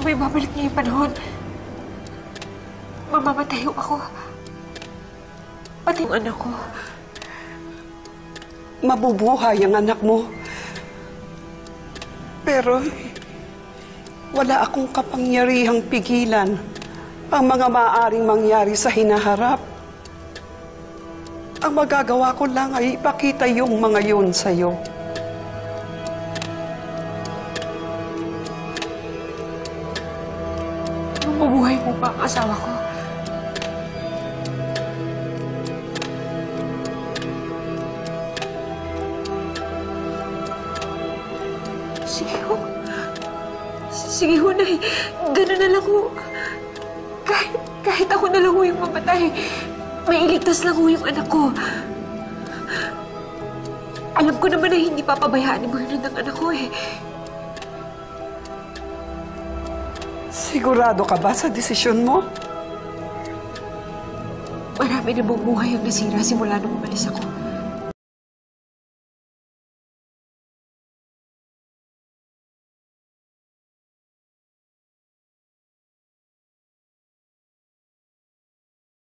may babalik niya yung panahon, mamamatay ako. Pati yung anak ko. Mabubuhay ang anak mo. Pero wala akong kapangyarihang pigilan ang mga maaaring mangyari sa hinaharap. Ang magagawa ko lang ay ipakita yung mga yun sa'yo. Mabubuhay mo ba ang asawa ko? Sige ho. Sige ho, Nay. Ganun na lang ho. Kahit ako na lang ho yung mamatay, mailigtas lang ho yung anak ko. Alam ko naman na hindi papabayaan ni Bernard ang anak ko eh. Sigurado ka ba sa desisyon mo? Marami na bang buhay ang nasira simula nung umalis ako.